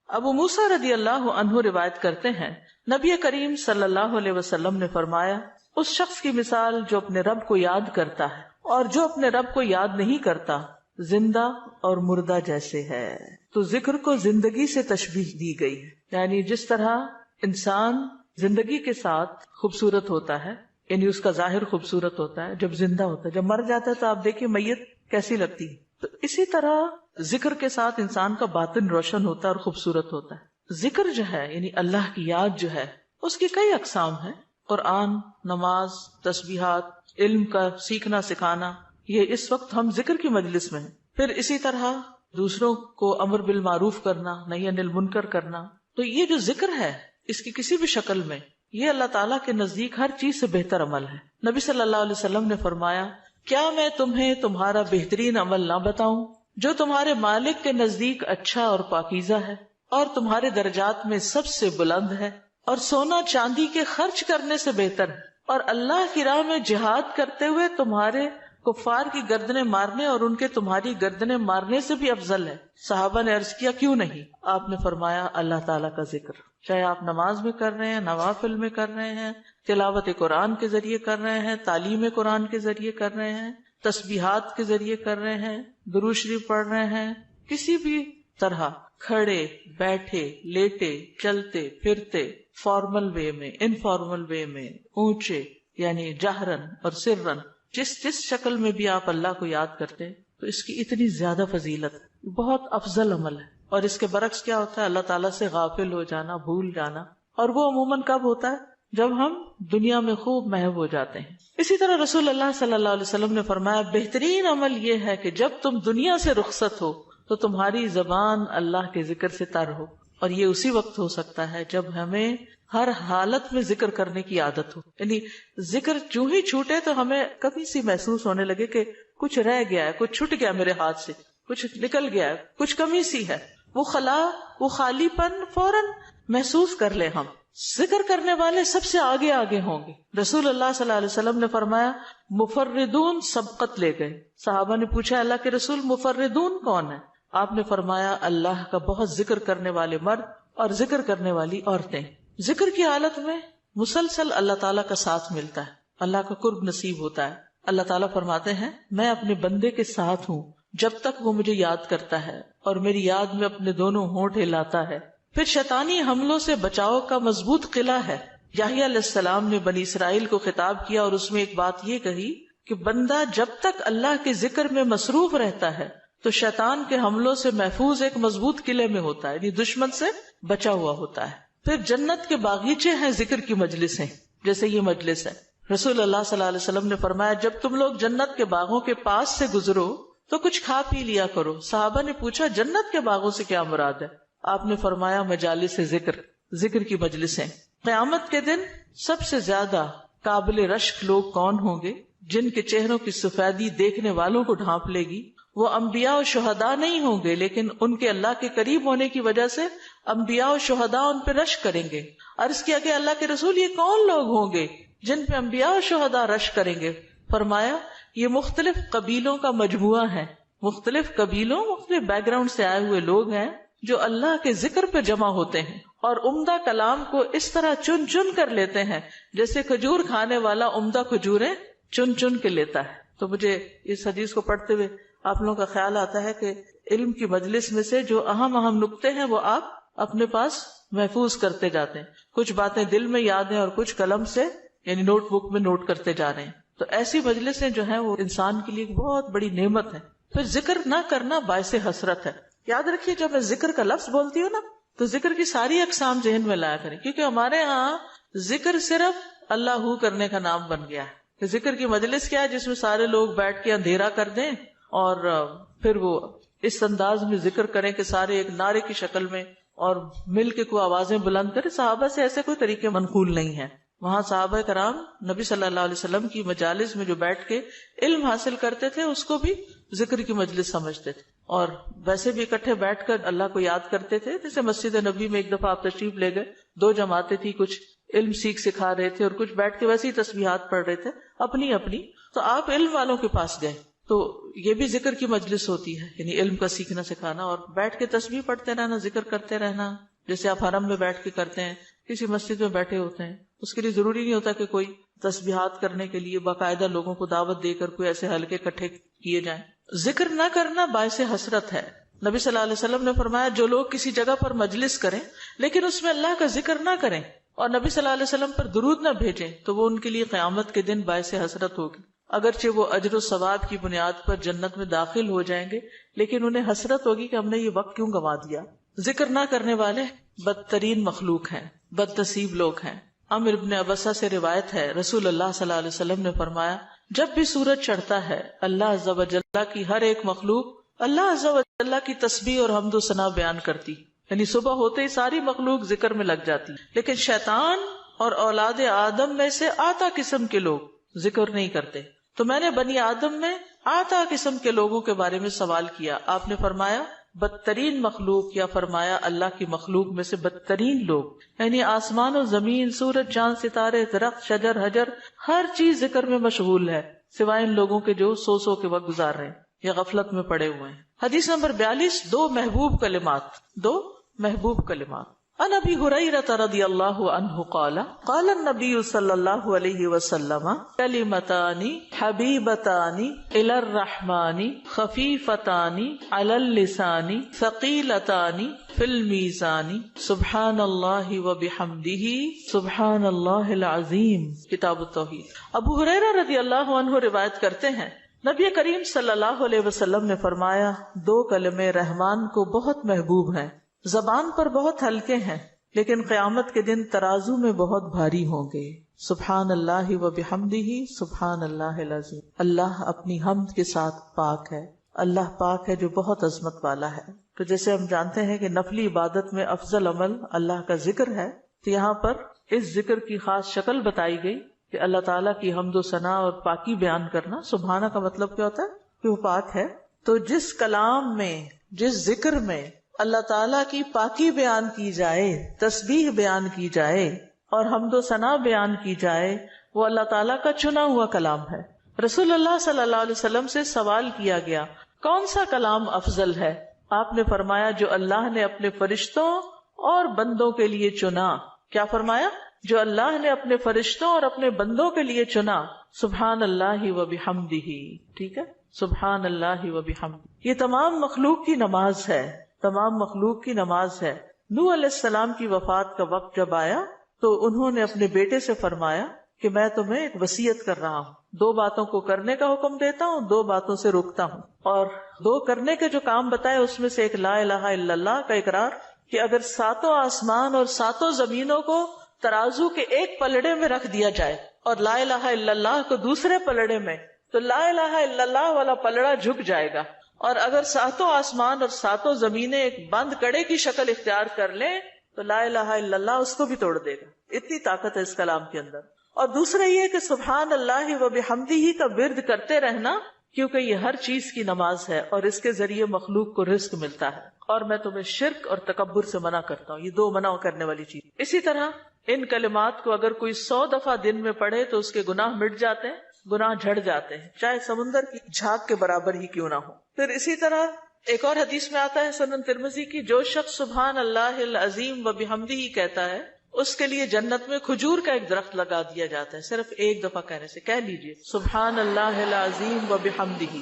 ابو موسیٰ رضی اللہ عنہ روایت کرتے ہیں نبی کریم صلی اللہ علیہ وسلم نے فرمایا اس شخص کی مثال جو اپنے رب کو یاد کرتا ہے اور جو اپنے رب کو یاد نہیں کرتا زندہ اور مردہ جیسے ہے. تو ذکر کو زندگی سے تشبیہ دی گئی ہے، یعنی جس طرح انسان زندگی کے ساتھ خوبصورت ہوتا ہے، یعنی اس کا ظاہر خوبصورت ہوتا ہے جب زندہ ہوتا ہے، جب مر جاتا ہے تو آپ دیکھیے میت کیسی لگتی ہے، تو اسی طرح ذکر کے ساتھ انسان کا باطن روشن ہوتا ہے اور خوبصورت ہوتا ہے. ذکر جو ہے یعنی اللہ کی یاد جو ہے اس کی کئی اقسام ہیں، قرآن، نماز، تسبیحات، علم کا سیکھنا سکھانا، یہ اس وقت ہم ذکر کی مجلس میں ہیں. پھر اسی طرح دوسروں کو امر بالمعروف کرنا، نہی عن المنکر کرنا. تو یہ جو ذکر ہے اس کی کسی بھی شکل میں یہ اللہ تعالیٰ کے نزدیک ہر چیز سے بہتر عمل ہے. نبی صلی اللہ علیہ وسلم نے فرمایا کیا میں تمہیں تمہارا بہترین عمل نہ بتاؤں جو تمہارے مالک کے نزدیک اچھا اور پاکیزہ ہے اور تمہارے درجات میں سب سے بلند ہے اور سونا چاندی کے خرچ کرنے سے بہتر ہے اور اللہ کی راہ میں جہاد کرتے ہوئے تمہارے کفار کی گردنیں مارنے اور ان کے تمہاری گردنیں مارنے سے بھی افضل ہے. صحابہ نے عرض کیا کیوں نہیں؟ آپ نے فرمایا اللہ تعالیٰ کا ذکر، چاہے آپ نماز میں کر رہے ہیں، نوافل میں کر رہے ہیں، تلاوت قرآن کے ذریعے کر رہے ہیں، تعلیم قرآن کے ذریعے کر رہے ہیں، تسبیحات کے ذریعے کر رہے ہیں، درود شریف پڑھ رہے ہیں، کسی بھی طرح کھڑے بیٹھے لیٹے چلتے پھرتے، فارمل وے میں، انفارمل وے میں، اونچے یعنی جہرن اور سرن، جس شکل میں بھی آپ اللہ کو یاد کرتے ہیں تو اس کی اتنی زیادہ فضیلت ہے، بہت افضل عمل ہے. اور اس کے برعکس کیا ہوتا ہے؟ اللہ تعالیٰ سے غافل ہو جانا، بھول جانا، اور وہ عموماً کب ہوتا ہے؟ جب ہم دنیا میں خوب محو ہو جاتے ہیں. اسی طرح رسول اللہ صلی اللہ علیہ وسلم نے فرمایا بہترین عمل یہ ہے کہ جب تم دنیا سے رخصت ہو تو تمہاری زبان اللہ کے ذکر سے تر ہو. اور یہ اسی وقت ہو سکتا ہے جب ہمیں ہر حالت میں ذکر کرنے کی عادت ہو. یعنی ذکر جو ہی چھوٹے تو ہمیں کبھی سی محسوس ہونے لگے کہ کچھ رہ گیا ہے، کچھ چھٹ گیا میرے ہاتھ سے، کچھ نکل گیا ہے، کچھ کمی سی ہے، وہ خلا، وہ خالی پن فوراً محسوس کر لیں. ہم ذکر کرنے والے سب سے آگے آگے ہوں گے. رسول اللہ صلی اللہ علیہ وسلم نے فرمایا مفردون سبقت لے گئے. صحابہ نے پوچھا اللہ کے رسول مفردون کون ہے؟ آپ نے فرمایا اللہ کا بہت ذکر کرنے والے مرد اور ذکر کرنے والی عورتیں. ذکر کی حالت میں مسلسل اللہ تعالیٰ کا ساتھ ملتا ہے، اللہ کا قرب نصیب ہوتا ہے. اللہ تعالیٰ فرماتے ہیں میں اپنے بندے کے ساتھ ہوں جب تک وہ مجھے یاد کرتا ہے اور میری یاد میں اپنے دونوں ہونٹ ہلاتا ہے. پھر شیطانی حملوں سے بچاؤ کا مضبوط قلعہ ہے. یحییٰ علیہ السلام نے بنی اسرائیل کو خطاب کیا اور اس میں ایک بات یہ کہی کہ بندہ جب تک اللہ کے ذکر میں مصروف رہتا ہے تو شیطان کے حملوں سے محفوظ ایک مضبوط قلعے میں ہوتا ہے، یعنی دشمن سے بچا ہوا ہوتا ہے. پھر جنت کے باغیچے ہیں ذکر کی مجلسیں، جیسے یہ مجلس ہے. رسول اللہ صلی اللہ علیہ وسلم نے فرمایا جب تم لوگ جنت کے باغوں کے پاس سے گزرو تو کچھ کھا پی لیا کرو. صحابہ نے پوچھا جنت کے باغوں سے کیا مراد ہے؟ آپ نے فرمایا مجالس ذکر کی مجلسیں. قیامت کے دن سب سے زیادہ قابل رشک لوگ کون ہوں گے؟ جن کے چہروں کی سفیدی دیکھنے والوں کو ڈھانپ لے گی. وہ انبیاء و شہداء نہیں ہوں گے لیکن ان کے اللہ کے قریب ہونے کی وجہ سے انبیاء و شہداء ان پہ رشک کریں گے. عرض کیا کہ اللہ کے رسول یہ کون لوگ ہوں گے جن پہ انبیاء و شہداء رشک کریں گے؟ فرمایا یہ مختلف قبیلوں کا مجموعہ ہے، مختلف قبیلوں مختلف بیک گراؤنڈ سے آئے ہوئے لوگ ہیں جو اللہ کے ذکر پہ جمع ہوتے ہیں اور عمدہ کلام کو اس طرح چن چن کر لیتے ہیں جیسے کھجور کھانے والا عمدہ کھجوریں چن چن کے لیتا ہے. تو مجھے اس حدیث کو پڑھتے ہوئے آپ لوگوں کا خیال آتا ہے کہ علم کی مجلس میں سے جو اہم نکتے ہیں وہ آپ اپنے پاس محفوظ کرتے جاتے ہیں. کچھ باتیں دل میں یاد ہیں اور کچھ قلم سے یعنی نوٹ بک میں نوٹ کرتے جا رہے ہیں. تو ایسی مجلسیں جو ہیں وہ انسان کے لیے بہت بڑی نعمت ہے. پھر ذکر نہ کرنا باعث حسرت ہے. یاد رکھیے جب میں ذکر کا لفظ بولتی ہوں نا تو ذکر کی ساری اقسام ذہن میں لایا کریں، کیونکہ ہمارے ہاں ذکر صرف اللہ کرنے کا نام بن گیا ہے. ذکر کی مجلس کیا ہے؟ جس میں سارے لوگ بیٹھ کے اندھیرا کر دیں اور پھر وہ اس انداز میں ذکر کریں کہ سارے ایک نعرے کی شکل میں اور مل کے کوئی آوازیں بلند کریں. صحابہ سے ایسے کوئی طریقے منقول نہیں ہیں. وہاں صحابہ کرام نبی صلی اللہ علیہ وسلم کی مجالس میں جو بیٹھ کے علم حاصل کرتے تھے اس کو بھی ذکر کی مجلس سمجھتے تھے اور ویسے بھی اکٹھے بیٹھ کر اللہ کو یاد کرتے تھے. جیسے مسجد نبی میں ایک دفعہ آپ تشریف لے گئے، 2 جماعتیں تھی، کچھ علم سکھا رہے تھے اور کچھ بیٹھ کے ویسے ہی تسبیحات پڑھ رہے تھے اپنی. تو آپ علم والوں کے پاس گئے تو یہ بھی ذکر کی مجلس ہوتی ہے، یعنی علم کا سیکھنا سکھانا، اور بیٹھ کے تسبیح پڑھتے رہنا، ذکر کرتے رہنا، جیسے آپ حرم میں بیٹھ کے کرتے ہیں، کسی مسجد میں بیٹھے ہوتے ہیں، اس کے لیے ضروری نہیں ہوتا کہ کوئی تسبیحات کرنے کے لیے باقاعدہ لوگوں کو دعوت دے کر کوئی ایسے حلقے اکٹھے کیے جائیں۔ ذکر نہ کرنا باعث حسرت ہے۔ نبی صلی اللہ علیہ وسلم نے فرمایا جو لوگ کسی جگہ پر مجلس کریں لیکن اس میں اللہ کا ذکر نہ کریں اور نبی صلی اللہ علیہ وسلم پر درود نہ بھیجیں تو وہ ان کے لیے قیامت کے دن باعث حسرت ہوگی۔ اگرچہ وہ اجر و ثواب کی بنیاد پر جنت میں داخل ہو جائیں گے لیکن انہیں حسرت ہوگی کہ ہم نے یہ وقت کیوں گنوا دیا۔ ذکر نہ کرنے والے بدترین مخلوق ہیں، بد نصیب لوگ ہیں۔ عامر بن ابسہ سے روایت ہے، رسول اللہ صلی اللہ علیہ وسلم نے فرمایا جب بھی سورج چڑھتا ہے اللہ عز و جل کی ہر ایک مخلوق اللہ عز و جل کی تسبیح اور حمد و ثنا بیان کرتی، یعنی صبح ہوتے ہی ساری مخلوق ذکر میں لگ جاتی، لیکن شیطان اور اولاد آدم میں سے آتا قسم کے لوگ ذکر نہیں کرتے۔ تو میں نے بنی آدم میں آتا قسم کے لوگوں کے بارے میں سوال کیا، آپ نے فرمایا بدترین مخلوق، یا فرمایا اللہ کی مخلوق میں سے بدترین لوگ، یعنی آسمان و زمین، سورج چاند ستارے درخت شجر حجر ہر چیز ذکر میں مشغول ہے سوائے ان لوگوں کے جو سو کے وقت گزار رہے ہیں یا غفلت میں پڑے ہوئے ہیں۔ حدیث نمبر 42، دو محبوب کلمات۔ عن ابی ہریرہ رضی اللہ عنہ قال قال النبی صلی اللہ علیہ وسلم کلمتان حبیبتان الی الرحمن خفیفتان علی اللسان ثقیلتان فی المیزان سبحان اللہ وبحمدہ سبحان اللہ العظیم۔ کتاب التوحید۔ ابو ہریرہ رضی اللہ عنہ روایت کرتے ہیں نبی کریم صلی اللہ علیہ وسلم نے فرمایا دو کلمے رحمان کو بہت محبوب ہیں، زبان پر بہت ہلکے ہیں لیکن قیامت کے دن ترازو میں بہت بھاری ہوں گے۔ سبحان اللہ و بحمدہ سبحان اللہ العظیم۔ اللہ اپنی حمد کے ساتھ پاک ہے، اللہ پاک ہے جو بہت عظمت والا ہے۔ تو جیسے ہم جانتے ہیں کہ نفلی عبادت میں افضل عمل اللہ کا ذکر ہے، تو یہاں پر اس ذکر کی خاص شکل بتائی گئی کہ اللہ تعالیٰ کی حمد و ثنا اور پاکی بیان کرنا۔ سبحانہ کا مطلب کیا ہوتا ہے کہ وہ پاک ہے۔ تو جس کلام میں، جس ذکر میں اللہ تعالیٰ کی پاکی بیان کی جائے، تسبیح بیان کی جائے اور حمد و ثنا بیان کی جائے، وہ اللہ تعالیٰ کا چنا ہوا کلام ہے۔ رسول اللہ صلی اللہ علیہ وسلم سے سوال کیا گیا کون سا کلام افضل ہے؟ آپ نے فرمایا جو اللہ نے اپنے فرشتوں اور بندوں کے لیے چنا۔ کیا فرمایا؟ جو اللہ نے اپنے فرشتوں اور اپنے بندوں کے لیے چنا۔ سبحان اللہ و بحمدہ، ٹھیک ہے، سبحان اللہ و بحمدہ۔ یہ تمام مخلوق کی نماز ہے، تمام مخلوق کی نماز ہے۔ نوح علیہ السلام کی وفات کا وقت جب آیا تو انہوں نے اپنے بیٹے سے فرمایا کہ میں تمہیں ایک وصیت کر رہا ہوں، دو باتوں کو کرنے کا حکم دیتا ہوں، دو باتوں سے روکتا ہوں۔ اور دو کرنے کے جو کام بتائے اس میں سے ایک لا الہ الا اللہ کا اقرار، کہ اگر ساتوں آسمان اور ساتوں زمینوں کو ترازو کے ایک پلڑے میں رکھ دیا جائے اور لا الہ الا اللہ کو دوسرے پلڑے میں، تو لا الہ الا اللہ والا پلڑا جھک جائے گا، اور اگر ساتوں آسمان اور ساتوں زمینیں ایک بند کڑے کی شکل اختیار کر لیں تو لا الہ الا اللہ اس کو بھی توڑ دے گا۔ اتنی طاقت ہے اس کلام کے اندر۔ اور دوسرا یہ کہ سبحان اللہ و بحمدہ کا ورد کرتے رہنا، کیونکہ یہ ہر چیز کی نماز ہے اور اس کے ذریعے مخلوق کو رزق ملتا ہے۔ اور میں تمہیں شرک اور تکبر سے منع کرتا ہوں، یہ دو منع کرنے والی چیز۔ اسی طرح ان کلمات کو اگر کوئی 100 دفعہ دن میں پڑھے تو اس کے گناہ مٹ جاتے ہیں، گناہ جھڑ جاتے ہیں، چاہے سمندر کی جھاگ کے برابر ہی کیوں نہ ہو۔ پھر اسی طرح ایک اور حدیث میں آتا ہے سنن ترمذی کی، جو شخص سبحان اللہ العظیم و بحمدہ کہتا ہے اس کے لیے جنت میں کھجور کا ایک درخت لگا دیا جاتا ہے، صرف ایک دفعہ کہنے سے۔ کہہ لیجئے سبحان اللہ العظیم و بحمدہ۔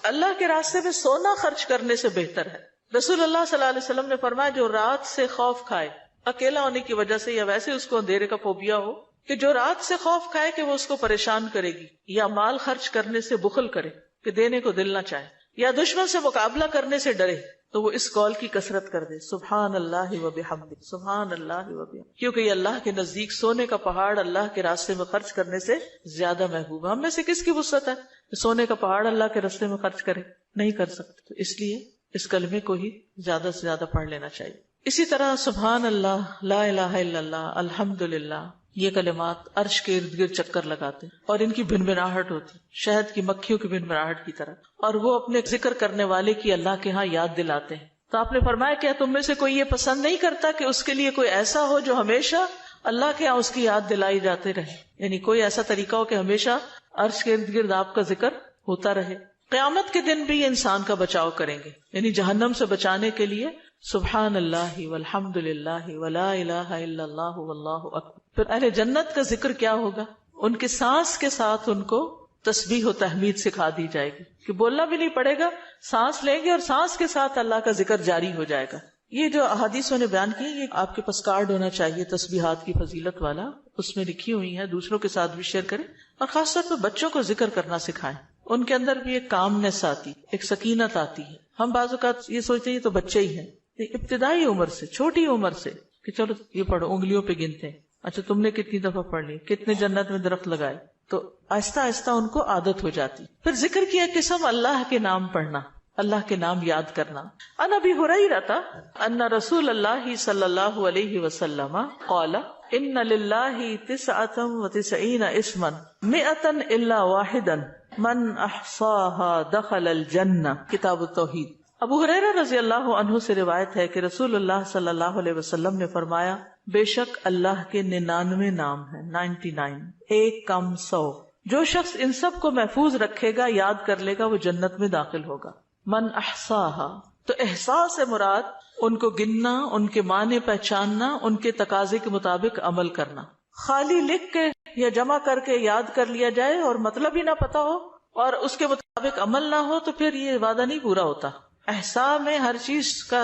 اللہ کے راستے میں سونا خرچ کرنے سے بہتر ہے۔ رسول اللہ صلی اللہ علیہ وسلم نے فرمایا جو رات سے خوف کھائے، اکیلا ہونے کی وجہ سے یا ویسے اس کو اندھیرے کا فوبیا ہو، کہ جو رات سے خوف کھائے کہ وہ اس کو پریشان کرے گی، یا مال خرچ کرنے سے بخل کرے کہ دینے کو دل نہ چاہے، یا دشمن سے مقابلہ کرنے سے ڈرے، تو وہ اس قول کی کثرت کر دے سبحان اللہ و بحمدہ، سبحان اللہ و بحمدہ، کیونکہ یہ اللہ کے نزدیک سونے کا پہاڑ اللہ کے راستے میں خرچ کرنے سے زیادہ محبوب ہے۔ ہم میں سے کس کی وسعت ہے کہ سونے کا پہاڑ اللہ کے راستے میں خرچ کرے؟ نہیں کر سکتے، تو اس لیے اس کلمے کو ہی زیادہ سے زیادہ پڑھ لینا چاہیے۔ اسی طرح سبحان اللہ، لا الہ الا اللہ، الحمدللہ، یہ کلمات عرش کے ارد گرد چکر لگاتے اور ان کی بھنبھناہٹ ہوتی شہد کی مکھیوں کی بھنبھناہٹ کی طرح، اور وہ اپنے ذکر کرنے والے کی اللہ کے ہاں یاد دلاتے ہیں۔ تو آپ نے فرمایا کیا تم میں سے کوئی یہ پسند نہیں کرتا کہ اس کے لیے کوئی ایسا ہو جو ہمیشہ اللہ کے ہاں اس کی یاد دلائی جاتے رہے، یعنی کوئی ایسا طریقہ ہو کہ ہمیشہ عرش کے ارد گرد آپ کا ذکر ہوتا رہے. قیامت کے دن بھی یہ انسان کا بچاؤ کریں گے، یعنی جہنم سے بچانے کے لیے سبحان اللہ والحمد للہ ولا الہ الا اللہ واللہ اکبر. پھر اہل جنت کا ذکر کیا ہوگا؟ ان کے سانس کے ساتھ ان کو تسبیح و تحمید سکھا دی جائے گی کہ بولنا بھی نہیں پڑے گا، سانس لیں گے اور سانس کے ساتھ اللہ کا ذکر جاری ہو جائے گا. یہ جو احادیثوں نے بیان کی، یہ آپ کے پاس کارڈ ہونا چاہیے تسبیحات کی فضیلت والا، اس میں لکھی ہوئی ہیں، دوسروں کے ساتھ بھی شیئر کریں اور خاص طور پہ بچوں کو ذکر کرنا سکھائیں. ان کے اندر بھی ایک کامنس آتی، ایک سکینت آتی ہے. ہم بعض اوقات یہ سوچتے ہیں یہ تو بچے ہی ہیں، ابتدائی عمر سے، چھوٹی عمر سے کہ چلو یہ پڑھو، انگلیوں پہ گنتے ہیں، اچھا تم نے کتنی دفعہ پڑھ لی، کتنے جنت میں درخت لگائے، تو آہستہ آہستہ ان کو عادت ہو جاتی. پھر ذکر کی ایک قسم اللہ کے نام پڑھنا، اللہ کے نام یاد کرنا. عن ابی ہریرہ ان رسول اللہ صلی اللہ علیہ وسلم قال ان للہ 99 اسما 100 الا واحدا من احصاها دخل الجنہ. کتاب التوحید. ابو ہریرہ رضی اللہ عنہ سے روایت ہے کہ رسول اللہ صلی اللہ علیہ وسلم نے فرمایا، بے شک اللہ کے 99 نام ہیں، 99، ایک کم 100. جو شخص ان سب کو محفوظ رکھے گا، یاد کر لے گا، وہ جنت میں داخل ہوگا. من احصاها، تو احساس سے مراد ان کو گننا، ان کے معنی پہچاننا، ان کے تقاضے کے مطابق عمل کرنا. خالی لکھ کے یا جمع کر کے یاد کر لیا جائے اور مطلب ہی نہ پتا ہو اور اس کے مطابق عمل نہ ہو تو پھر یہ وعدہ نہیں پورا ہوتا. احصاء میں ہر چیز کا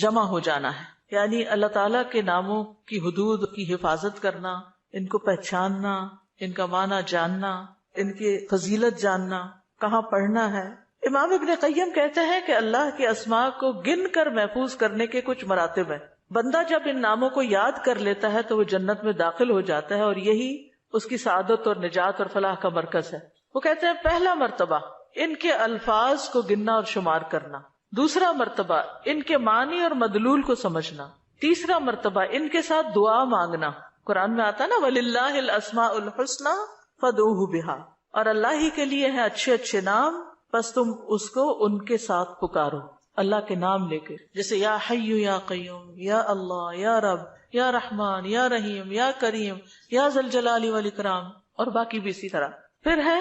جمع ہو جانا ہے، یعنی اللہ تعالیٰ کے ناموں کی حدود کی حفاظت کرنا، ان کو پہچاننا، ان کا معنی جاننا، ان کی فضیلت جاننا، کہاں پڑھنا ہے. امام ابن قیم کہتے ہیں کہ اللہ کے اسماء کو گن کر محفوظ کرنے کے کچھ مراتب ہیں. بندہ جب ان ناموں کو یاد کر لیتا ہے تو وہ جنت میں داخل ہو جاتا ہے اور یہی اس کی سعادت اور نجات اور فلاح کا مرکز ہے. وہ کہتے ہیں پہلا مرتبہ ان کے الفاظ کو گننا اور شمار کرنا، دوسرا مرتبہ ان کے معنی اور مدلول کو سمجھنا، تیسرا مرتبہ ان کے ساتھ دعا مانگنا. قرآن میں آتا نا وَلِلَّهِ الْأَسْمَاءُ الْحُسْنَى فَادْعُوهُ بِهَا، اور اللہ ہی کے لیے ہیں اچھے اچھے نام، بس تم اس کو ان کے ساتھ پکارو، اللہ کے نام لے کے. جیسے یا حی یا قیوم، یا اللہ، یا رب، یا رحمان، یا رحیم، یا کریم، یا ذی الجلال والاکرام، اور باقی بھی اسی طرح. پھر ہے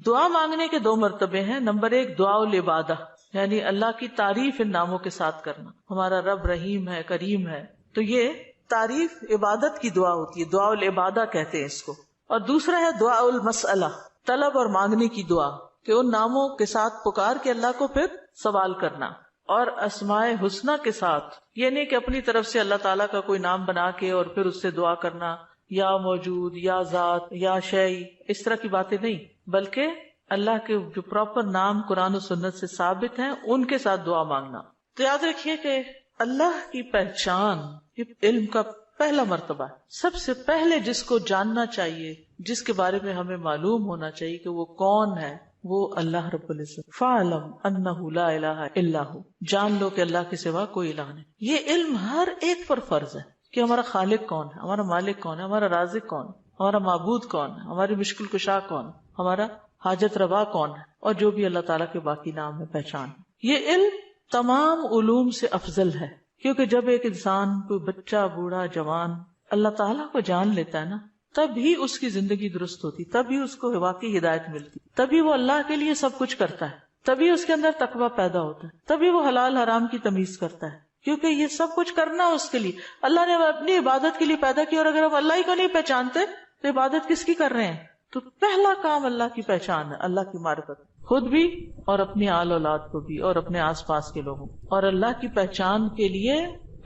دعا مانگنے کے 2 مرتبے ہیں. نمبر 1 دعا العبادہ، یعنی اللہ کی تعریف ان ناموں کے ساتھ کرنا. ہمارا رب رحیم ہے، کریم ہے، تو یہ تعریف عبادت کی دعا ہوتی ہے، دعا العبادہ کہتے ہیں اس کو. اور دوسرا ہے دعا المسئلہ، طلب اور مانگنے کی دعا، کہ ان ناموں کے ساتھ پکار کے اللہ کو پھر سوال کرنا. اور اسماء حسنہ کے ساتھ یہ نہیں کہ اپنی طرف سے اللہ تعالیٰ کا کوئی نام بنا کے اور پھر اس سے دعا کرنا، یا موجود، یا ذات، یا شیء، اس طرح کی باتیں نہیں، بلکہ اللہ کے جو پراپر نام قرآن و سنت سے ثابت ہیں ان کے ساتھ دعا مانگنا. تو یاد رکھیے کہ اللہ کی پہچان یہ علم کا پہلا مرتبہ ہے. سب سے پہلے جس کو جاننا چاہیے، جس کے بارے میں ہمیں معلوم ہونا چاہیے کہ وہ کون ہے، وہ اللہ رب العزت. فَاعْلَمْ أَنَّهُ لَا إِلَهَ إِلَّا هُوَ، جان لو کہ اللہ کے سوا کوئی الہ نہیں. یہ علم ہر ایک پر فرض ہے کہ ہمارا خالق کون ہے، ہمارا مالک کون ہے، ہمارا رازق کون ہے، ہمارا معبود کون ہے، ہماری مشکل کشا کون ہے، ہمارا حاجت روا کون ہے، اور جو بھی اللہ تعالیٰ کے باقی نام ہے، پہچان. یہ علم تمام علوم سے افضل ہے، کیونکہ جب ایک انسان، کوئی بچہ، بوڑھا، جوان اللہ تعالیٰ کو جان لیتا ہے نا، تب ہی اس کی زندگی درست ہوتی، تب ہی اس کو واقعی ہدایت ملتی، تبھی وہ اللہ کے لیے سب کچھ کرتا ہے، تبھی اس کے اندر تقویٰ پیدا ہوتا ہے، تبھی وہ حلال حرام کی تمیز کرتا ہے. کیونکہ یہ سب کچھ کرنا اس کے لیے اللہ نے اپنی عبادت کے لیے پیدا کیا، اور اگر ہم اللہ ہی کو نہیں پہچانتے تو عبادت کس کی کر رہے ہیں؟ تو پہلا کام اللہ کی پہچان ہے، اللہ کی معرفت، خود بھی اور اپنی آل اولاد کو بھی اور اپنے آس پاس کے لوگوں. اور اللہ کی پہچان کے لیے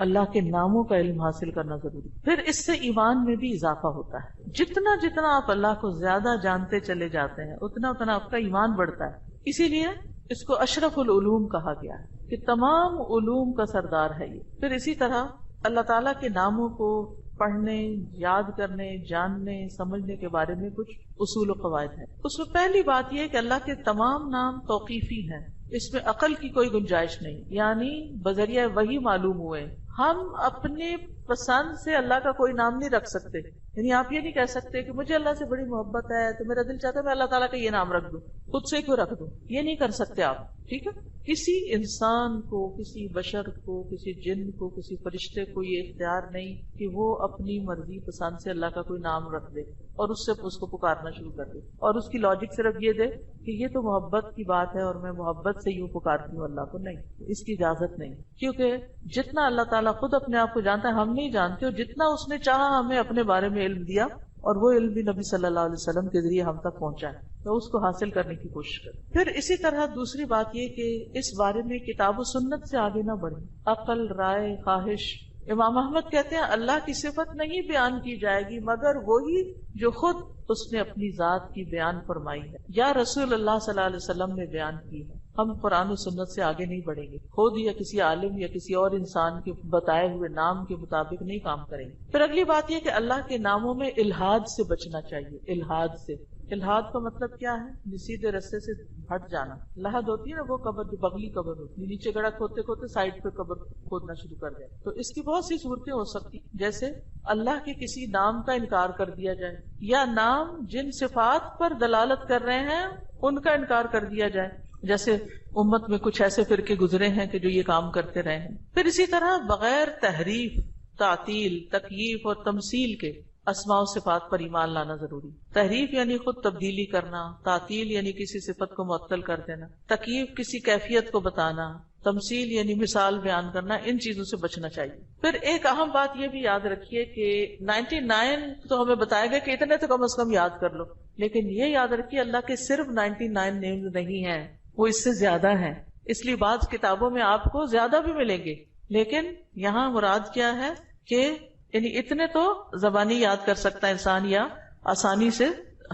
اللہ کے ناموں کا علم حاصل کرنا ضروری. پھر اس سے ایمان میں بھی اضافہ ہوتا ہے. جتنا جتنا آپ اللہ کو زیادہ جانتے چلے جاتے ہیں اتنا اتنا آپ کا ایمان بڑھتا ہے. اسی لیے اس کو اشرف العلوم کہا گیا ہے کہ تمام علوم کا سردار ہے یہ. پھر اسی طرح اللہ تعالیٰ کے ناموں کو پڑھنے، یاد کرنے، جاننے، سمجھنے کے بارے میں کچھ اصول و قواعد ہیں. اس میں پہلی بات یہ کہ اللہ کے تمام نام توقیفی ہیں، اس میں عقل کی کوئی گنجائش نہیں، یعنی بذریعہ وحی معلوم ہوئے. ہم اپنے پسند سے اللہ کا کوئی نام نہیں رکھ سکتے. یعنی آپ یہ نہیں کہہ سکتے کہ مجھے اللہ سے بڑی محبت ہے تو میرا دل چاہتا ہے میں اللہ تعالیٰ کا یہ نام رکھ دوں، خود سے کیوں رکھ دوں، یہ نہیں کر سکتے آپ، ٹھیک ہے؟ کسی انسان کو، کسی بشر کو، کسی جن کو، کسی فرشتے کو یہ اختیار نہیں کہ وہ اپنی مرضی پسند سے اللہ کا کوئی نام رکھ دے اور اس سے اس کو پکارنا شروع کر دے، اور اس کی لاجک صرف یہ دے کہ یہ تو محبت کی بات ہے اور میں محبت سے یوں پکارتی ہوں اللہ کو. نہیں، اس کی اجازت نہیں، کیونکہ جتنا اللہ تعالیٰ خود اپنے آپ کو جانتا ہے ہم نہیں جانتے، اور جتنا اس نے چاہا ہمیں اپنے بارے میں علم دیا، اور وہ علم بھی نبی صلی اللہ علیہ وسلم کے ذریعے ہم تک پہنچا ہے، تو اس کو حاصل کرنے کی کوشش کریں. پھر اسی طرح دوسری بات یہ کہ اس بارے میں کتاب و سنت سے آگے نہ بڑھیں، عقل، رائے، خواہش. امام احمد کہتے ہیں اللہ کی صفت نہیں بیان کی جائے گی مگر وہی جو خود اس نے اپنی ذات کی بیان فرمائی ہے یا رسول اللہ صلی اللہ علیہ وسلم نے بیان کی ہے. ہم قرآن و سنت سے آگے نہیں بڑھیں گے، خود یا کسی عالم یا کسی اور انسان کے بتائے ہوئے نام کے مطابق نہیں کام کریں گے. پھر اگلی بات یہ کہ اللہ کے ناموں میں الحاد سے بچنا چاہیے. الحاد سے، الحاد کا مطلب کیا ہے؟ سیدھے رستے سے ہٹ جانا. لحد ہوتی ہے نا وہ قبر جو بغلی قبر ہوتی ہے، نیچے گڑا کھودتے کھودتے سائڈ پہ قبر کھودنا شروع کر دیں. تو اس کی بہت سی صورتیں ہو سکتی، جیسے اللہ کے کسی نام کا انکار کر دیا جائے، یا نام جن صفات پر دلالت کر رہے ہیں ان کا انکار کر دیا جائے، جیسے امت میں کچھ ایسے فرقے گزرے ہیں کہ جو یہ کام کرتے رہے ہیں. پھر اسی طرح بغیر تحریف، تعطیل، تکییف اور تمثیل کے اسماء و صفات پر ایمان لانا ضروری. تحریف یعنی خود تبدیلی کرنا، تعطیل یعنی کسی صفت کو معطل کر دینا، تکییف کسی کیفیت کو بتانا، تمثیل یعنی مثال بیان کرنا. ان چیزوں سے بچنا چاہیے. پھر ایک اہم بات یہ بھی یاد رکھیے کہ 99 تو ہمیں بتایا گیا کہ اتنے تو کم از کم یاد کر لو، لیکن یہ یاد رکھیے اللہ کے صرف 99 نیمز نہیں ہیں، وہ اس سے زیادہ ہیں. اس لیے بعض کتابوں میں آپ کو زیادہ بھی ملیں گے، لیکن یہاں مراد کیا ہے کہ یعنی اتنے تو زبانی یاد کر سکتا ہے انسان، یا آسانی سے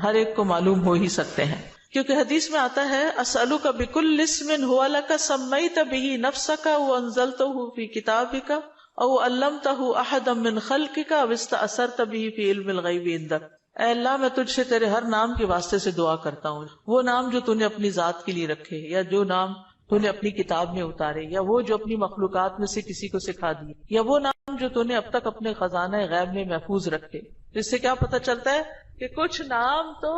ہر ایک کو معلوم ہو ہی سکتے ہیں. کیونکہ حدیث میں آتا ہے اسألک بکل اسم هو لک سمیت به نفسک وانزلته فی کتابک او علمتہ احدا من خلقک او استأثرت به فی علم الغیب عندک. اے اللہ میں تجھ سے تیرے ہر نام کے واسطے سے دعا کرتا ہوں، وہ نام جو تو نے اپنی ذات کے لیے رکھے، یا جو نام تو نے اپنی کتاب میں اتارے، یا وہ جو اپنی مخلوقات میں سے کسی کو سکھا دیے، یا وہ نام جو تو نے اب تک اپنے خزانہ غیب میں محفوظ رکھے. اس سے کیا پتہ چلتا ہے کہ کچھ نام تو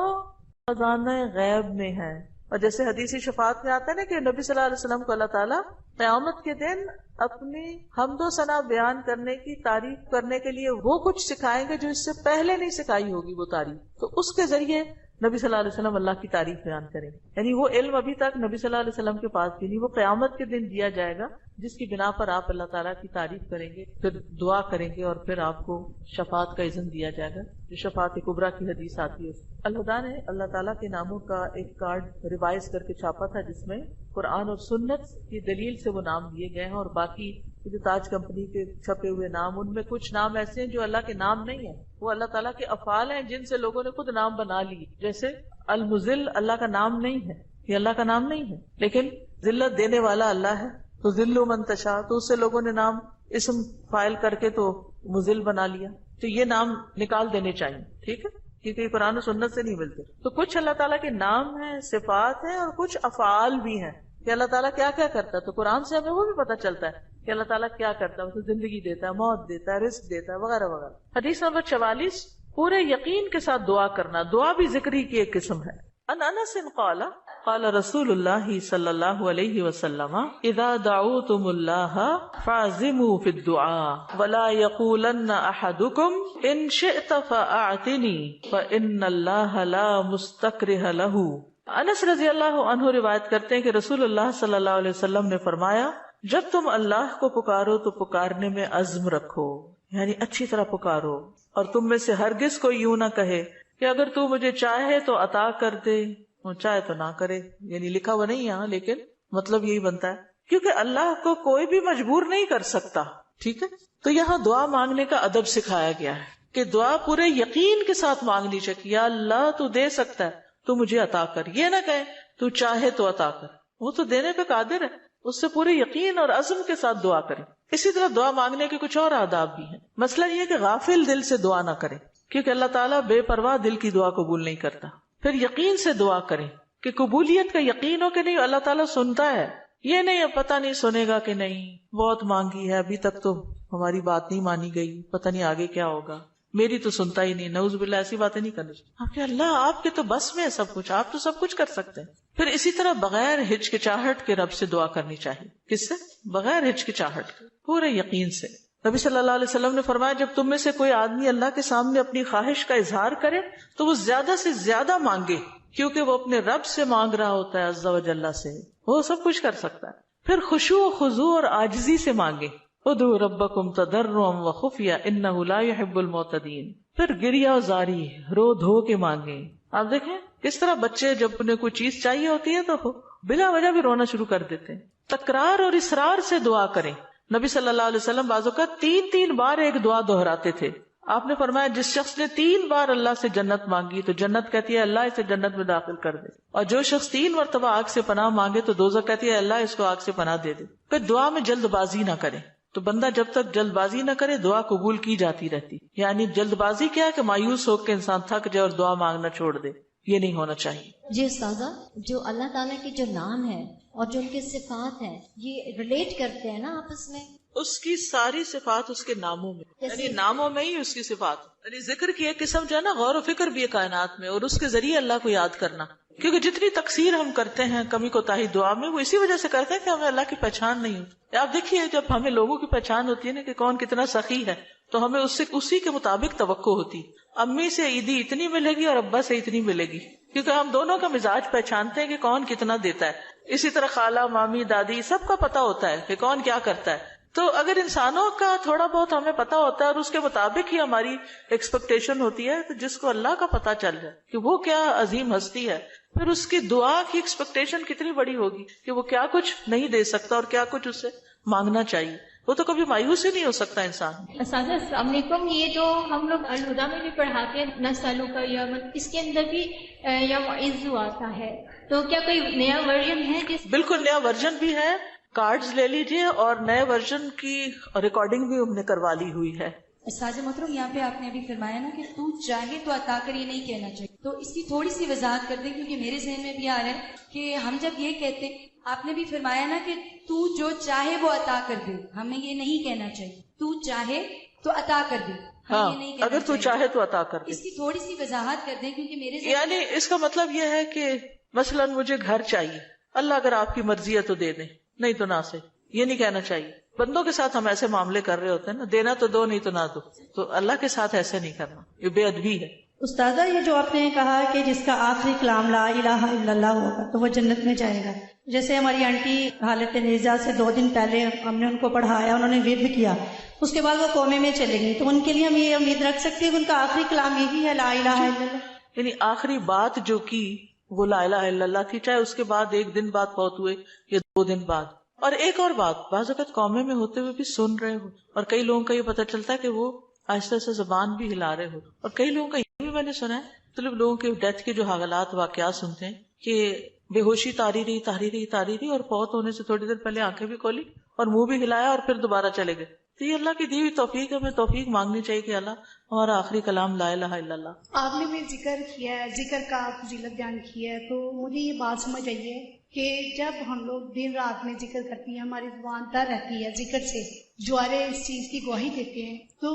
خزانہ غیب میں ہے. اور جیسے حدیث شفاعت میں آتا ہے نا کہ نبی صلی اللہ علیہ وسلم کو اللہ تعالیٰ قیامت کے دن اپنی حمد و ثنا بیان کرنے کی تعریف کرنے کے لیے وہ کچھ سکھائیں گے جو اس سے پہلے نہیں سکھائی ہوگی وہ تعریف. تو اس کے ذریعے نبی صلی اللہ علیہ وسلم اللہ کی تعریف بیان کریں گے. یعنی وہ علم ابھی تک نبی صلی اللہ علیہ وسلم کے پاس بھی نہیں، وہ قیامت کے دن دیا جائے گا، جس کی بنا پر آپ اللہ تعالیٰ کی تعریف کریں گے، پھر دعا کریں گے، اور پھر آپ کو شفاعت کا اذن دیا جائے گا جو شفاعت کبریٰ کی حدیث آتی ہے. الہدیٰ نے اللہ تعالیٰ کے ناموں کا ایک کارڈ ریوائز کر کے چھاپا تھا جس میں قرآن اور سنت کی دلیل سے وہ نام دیے گئے ہیں، اور باقی جو تاج کمپنی کے چھپے ہوئے نام، ان میں کچھ نام ایسے ہیں جو اللہ کے نام نہیں ہیں، وہ اللہ تعالیٰ کے افعال ہیں جن سے لوگوں نے خود نام بنا لی. جیسے المذل اللہ کا نام نہیں ہے، یہ اللہ کا نام نہیں ہے، لیکن ذلت دینے والا اللہ ہے، تو ذل من تشاء، تو اس سے لوگوں نے نام اسم فائل کر کے تو مذل بنا لیا. تو یہ نام نکال دینے چاہیے، ٹھیک ہے، کیونکہ یہ قرآن و سنت سے نہیں ملتے. تو کچھ اللہ تعالیٰ کے نام ہیں، صفات ہیں، اور کچھ افعال بھی ہیں کہ اللہ تعالیٰ کیا کیا کرتا ہے. تو قرآن سے ہمیں وہ بھی پتہ چلتا ہے کہ اللہ تعالیٰ کیا کرتا ہے، اسے زندگی دیتا ہے، موت دیتا ہے، رزق دیتا ہے، وغیرہ وغیرہ. حدیث نمبر 44، پورے یقین کے ساتھ دعا کرنا. دعا بھی ذکری کی ایک قسم ہے. ان انس قال قال رسول اللہ صلی اللہ علیہ وسلم اذا دعوتم اللہ فاعزموا فی الدعاء ولا یقولن احدکم ان شئت فاعتنی فان اللہ لا مستکرہ لہ. انس رضی اللہ عنہ روایت کرتے ہیں کہ رسول اللہ صلی اللہ علیہ وسلم نے فرمایا جب تم اللہ کو پکارو تو پکارنے میں عزم رکھو، یعنی اچھی طرح پکارو، اور تم میں سے ہرگز کوئی یوں نہ کہے کہ اگر تو مجھے چاہے تو عطا کر دے، چاہے تو نہ کرے. یعنی لکھا ہوا نہیں یہاں، لیکن مطلب یہی بنتا ہے کیونکہ اللہ کو کوئی بھی مجبور نہیں کر سکتا. ٹھیک ہے، تو یہاں دعا مانگنے کا ادب سکھایا گیا ہے کہ دعا پورے یقین کے ساتھ مانگنی چاہیے. یا اللہ تو دے سکتا ہے، تو مجھے عطا کر. یہ نہ کہے تو چاہے تو عطا کر، وہ تو دینے پہ قادر ہے، اس سے پورے یقین اور عزم کے ساتھ دعا کرے. اسی طرح دعا مانگنے کے کچھ اور آداب بھی ہیں. مسئلہ یہ کہ غافل دل سے دعا نہ کرے، کیونکہ اللہ تعالیٰ بے پرواہ دل کی دعا قبول نہیں کرتا. پھر یقین سے دعا کریں کہ قبولیت کا یقین ہو کہ نہیں اللہ تعالیٰ سنتا ہے. یہ نہیں پتہ نہیں سنے گا کہ نہیں، بہت مانگی ہے ابھی تک تو ہماری بات نہیں مانی گئی، پتہ نہیں آگے کیا ہوگا. میری تو سنتا ہی نہیں، نعوذ باللہ ایسی باتیں نہیں کرنی چاہیے. آپ کہ اللہ آپ کے تو بس میں ہے سب کچھ، آپ تو سب کچھ کر سکتے ہیں. پھر اسی طرح بغیر ہچکچاہٹ کے رب سے دعا کرنی چاہیے. کس سے؟ بغیر ہچکچاہٹ کے، پورے یقین سے. نبی صلی اللہ علیہ وسلم نے فرمایا جب تم میں سے کوئی آدمی اللہ کے سامنے اپنی خواہش کا اظہار کرے تو وہ زیادہ سے زیادہ مانگے، کیونکہ وہ اپنے رب سے مانگ رہا ہوتا ہے عز و جل سے، وہ سب کچھ کر سکتا ہے. پھر خشوع و خضوع اور عاجزی سے مانگے. ادعوا ربکم تضرعا وخفیا انہ لا يحب المعتدین. پھر گریہ و زاری، رو دھو کے مانگے. آپ دیکھیں کس طرح بچے جب انہیں کوئی چیز چاہیے ہوتی ہے تو بلا وجہ بھی رونا شروع کر دیتے ہیں. تکرار اور اصرار سے دعا کریں. نبی صلی اللہ علیہ وسلم بعض اوقات 3 بار ایک دعا دہراتے تھے. آپ نے فرمایا جس شخص نے 3 بار اللہ سے جنت مانگی تو جنت کہتی ہے اللہ اسے جنت میں داخل کر دے، اور جو شخص 3 مرتبہ آگ سے پناہ مانگے تو دوزخ کہتی ہے اللہ اس کو آگ سے پناہ دے دے. پھر دعا میں جلد بازی نہ کریں. تو بندہ جب تک جلد بازی نہ کرے دعا قبول کی جاتی رہتی. یعنی جلد بازی کیا ہے کہ مایوس ہو کے انسان تھک جائے اور دعا مانگنا چھوڑ دے، یہ نہیں ہونا چاہیے. جی استاذہ، جو اللہ تعالیٰ کے جو نام ہے اور جو ان کے صفات ہیں یہ ریلیٹ کرتے ہیں نا آپس میں؟ اس کی ساری صفات اس کے ناموں میں، یعنی ناموں میں ہی اس کی صفات. یعنی ذکر کی ایک قسم جو ہے نا غور و فکر بھی ہے کائنات میں، اور اس کے ذریعے اللہ کو یاد کرنا. کیونکہ جتنی تقصیر ہم کرتے ہیں کمی کوتاہی دعا میں، وہ اسی وجہ سے کرتے ہیں کہ ہمیں اللہ کی پہچان نہیں ہوتی. آپ دیکھیے جب ہمیں لوگوں کی پہچان ہوتی ہے نا کہ کون کتنا سخی ہے تو ہمیں اس سے اسی کے مطابق توقع ہوتی. امی سے عیدی اتنی ملے گی اور ابا سے اتنی ملے گی، کیونکہ ہم دونوں کا مزاج پہچانتے ہیں کہ کون کتنا دیتا ہے. اسی طرح خالہ مامی دادی سب کا پتا ہوتا ہے کہ کون کیا کرتا ہے. تو اگر انسانوں کا تھوڑا بہت ہمیں پتا ہوتا ہے اور اس کے مطابق ہی ہماری ایکسپیکٹیشن ہوتی ہے، تو جس کو اللہ کا پتا چل جائے کہ وہ کیا عظیم ہستی ہے، پھر اس کی دعا کی ایکسپیکٹیشن کتنی بڑی ہوگی کہ وہ کیا کچھ نہیں دے سکتا اور کیا کچھ اس سے مانگنا چاہیے. وہ تو کبھی مایوس ہی نہیں ہو سکتا انسان. اساتذہ السلام علیکم. یہ جو ہم لوگ الہدا میں بھی پڑھاتے ہیں نسلوں کا یوم، اس کے اندر بھی یوم عزو آتا ہے، تو کیا کوئی نیا ورژن ہے جس؟ بالکل نیا ورژن بھی ہے. کارڈز لے لیجئے اور نئے ورژن کی ریکارڈنگ بھی ہم نے کروا لی ہوئی ہے. ساجد محترم، یہاں پہ آپ نے ابھی فرمایا نا کہ تو چاہے تو عطا کر، یہ نہیں کہنا چاہیے، تو اس کی تھوڑی سی وضاحت کر دیں کیونکہ میرے ذہن میں بھی آ رہا ہے کہ ہم جب یہ کہتے ہیں، آپ نے بھی فرمایا نا کہ تو جو چاہے وہ عطا کر دے، ہمیں یہ نہیں کہنا چاہیے تو چاہے تو عطا کر دے. ہاں، اگر تو چاہے تو عطا کر دے. اس کی تھوڑی سی وضاحت کر دیں کیونکہ میرے ذہن یعنی اس کا مطلب یہ ہے کہ مثلا مجھے گھر چاہیے، اللہ اگر آپ کی مرضی ہے تو دے دیں، نہیں تو نہ سے. یہ نہیں کہنا چاہیے. بندوں کے ساتھ ہم ایسے معاملے کر رہے ہوتے ہیں نا، دینا تو دو نہیں تو نہ دو، تو اللہ کے ساتھ ایسے نہیں کرنا، یہ بے ادبی ہے. استاذہ یہ جو آپ نے کہا کہ جس کا آخری کلام لا الہ الا اللہ ہوگا تو وہ جنت میں جائے گا، جیسے ہماری آنٹی حالت نیزہ سے 2 دن پہلے ہم نے ان کو پڑھایا، انہوں نے ورد کیا، اس کے بعد وہ کومے میں چلے گئی، تو ان کے لیے ہم یہ امید رکھ سکتے ہیں کہ ان کا آخری کلام یہی ہے لا الہ الا اللہ؟ یعنی آخری بات جو کی وہ لا الہ الا اللہ تھی، چاہے اس کے بعد 1 دن بعد فوت ہوئے یا 2 دن بعد. اور ایک اور بات، بعض اوقات قومے میں ہوتے ہوئے بھی سن رہے ہو، اور کئی لوگوں کا یہ پتہ چلتا ہے کہ وہ آہستہ آہستہ زبان بھی ہلا رہے ہو، اور کئی لوگوں کا یہ بھی میں نے سنا ہے، مطلب لوگوں کے ڈیتھ کے جو حالات واقعات سنتے ہیں کہ بے ہوشی تاری رہی اور فوت ہونے سے تھوڑی دیر پہلے آنکھیں بھی کھولی اور منہ بھی ہلایا اور پھر دوبارہ چلے گئے. تو یہ اللہ کی دی ہوئی توفیق ہے، ہمیں توفیق مانگنی چاہیے کہ اللہ ہمارا آخری کلام لا الہ الا اللہ. آپ نے بھی ذکر کیا ہے، ذکر کا فضیلت بیان کیا ہے، تو مجھے یہ بات سمجھ آئی ہے کہ جب ہم لوگ دن رات میں ذکر کرتی ہیں، ہماری زبان تر رہتی ہے ذکر سے، جوارے اس چیز کی گواہی دیتے ہیں، تو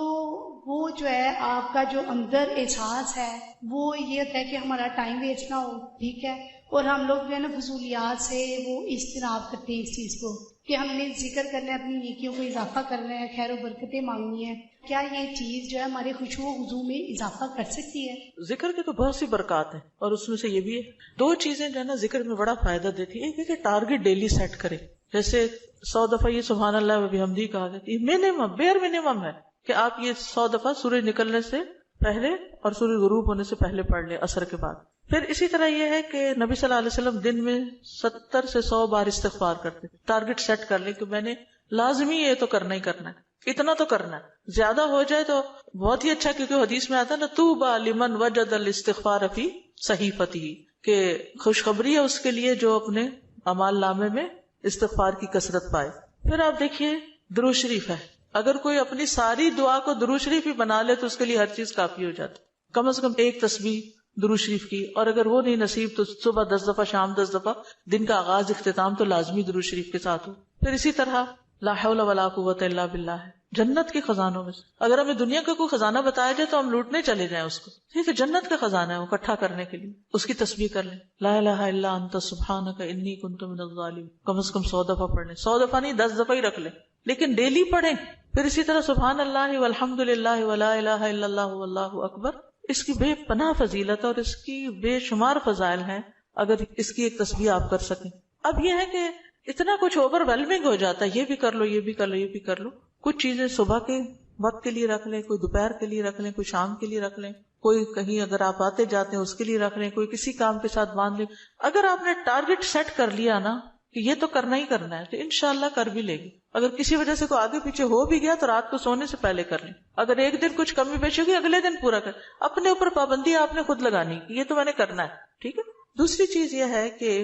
وہ جو ہے آپ کا جو اندر احساس ہے وہ یہ ہوتا ہے کہ ہمارا ٹائم ویسٹ نہ ہو، ٹھیک ہے، اور ہم لوگ جو ہے نا فضولیات سے وہ اجتناب کرتے ہیں اس چیز کو کہ ہم نے ذکر کرنا ہے، اپنی نیکیوں کو اضافہ کرنا ہے، خیر و برکتیں مانگنی ہے. کیا یہ چیز جو ہے ہمارے خشوع و خضوع میں اضافہ کر سکتی ہے؟ ذکر کے تو بہت سی برکات ہیں، اور اس میں سے یہ بھی ہے 2 چیزیں جو ہے نا ذکر میں بڑا فائدہ دیتی ہے. ایک ہے کہ ٹارگٹ ڈیلی سیٹ کرے، جیسے 100 دفعہ یہ سبحان اللہ و بحمدہ کہا گیا، یہ منیمم بیئر منیمم ہے کہ آپ یہ 100 دفعہ سورج نکلنے سے پہلے اور سورج غروب ہونے سے پہلے پڑھ لیں عصر کے بعد. پھر اسی طرح یہ ہے کہ نبی صلی اللہ علیہ وسلم دن میں 70 سے 100 بار استغفار کرتے. ٹارگٹ سیٹ کر لیں کہ میں نے لازمی یہ تو کرنا ہی کرنا ہے، اتنا تو کرنا ہے، زیادہ ہو جائے تو بہت ہی اچھا، کیونکہ حدیث میں آتا ہے نا طوبی لمن وجد الاستغفار فی صحیفته، کہ خوشخبری ہے اس کے لیے جو اپنے اعمال نامے میں استغفار کی کثرت پائے. پھر آپ دیکھیے درود شریف ہے، اگر کوئی اپنی ساری دعا کو درود شریف ہی بنا لے تو اس کے لیے ہر چیز کافی ہو جاتی. کم از کم 1 تسبیح درود شریف کی، اور اگر وہ نہیں نصیب تو صبح 10 دفعہ، شام 10 دفعہ، دن کا آغاز اختتام تو لازمی درود شریف کے ساتھ ہو. پھر اسی طرح لا حول ولا قوت الا باللہ ہے، جنت کے خزانوں میں سے. اگر ہمیں دنیا کا کوئی خزانہ بتایا جائے تو ہم لوٹنے چلے جائیں اس کو. ٹھیک ہے، جنت کا خزانہ ہے وہ اکٹھا کرنے کے لیے. اس کی تسبیح کر لیں، لا الہ الا انت سبحانک انی کنت من الظالمین، کم از کم 100 دفعہ پڑھ لیں. 100 دفعہ نہیں، 10 دفعہ ہی رکھ لیں، لیکن ڈیلی پڑھیں. پھر اسی طرح سبحان اللہ والحمد للہ ولا الہ الا اللہ واللہ اکبر. اس کی بے پناہ فضیلت اور اس کی بے شمار فضائل ہیں اگر اس کی ایک تسبیح آپ کر سکیں. اب یہ ہے کہ اتنا کچھ اوور ویلمنگ ہو جاتا ہے، یہ بھی کر لو، یہ بھی کر لو، یہ بھی کر لو. کچھ چیزیں صبح کے وقت کے لیے رکھ لیں، کوئی دوپہر کے لیے رکھ لیں، کوئی شام کے لیے رکھ لیں، کوئی کہیں اگر آپ آتے جاتے ہیں اس کے لیے رکھ لیں، کوئی کسی کام کے ساتھ باندھ لیں. اگر آپ نے ٹارگٹ سیٹ کر لیا نا کہ یہ تو کرنا ہی کرنا ہے تو انشاءاللہ کر بھی لے گی. اگر کسی وجہ سے کوئی آگے پیچھے ہو بھی گیا تو رات کو سونے سے پہلے کر لیں. اگر ایک دن کچھ کمی بیشی ہوگی اگلے دن پورا کر. اپنے اوپر پابندی آپ نے خود لگانی، یہ تو میں نے کرنا ہے. ٹھیک ہے. دوسری چیز یہ ہے کہ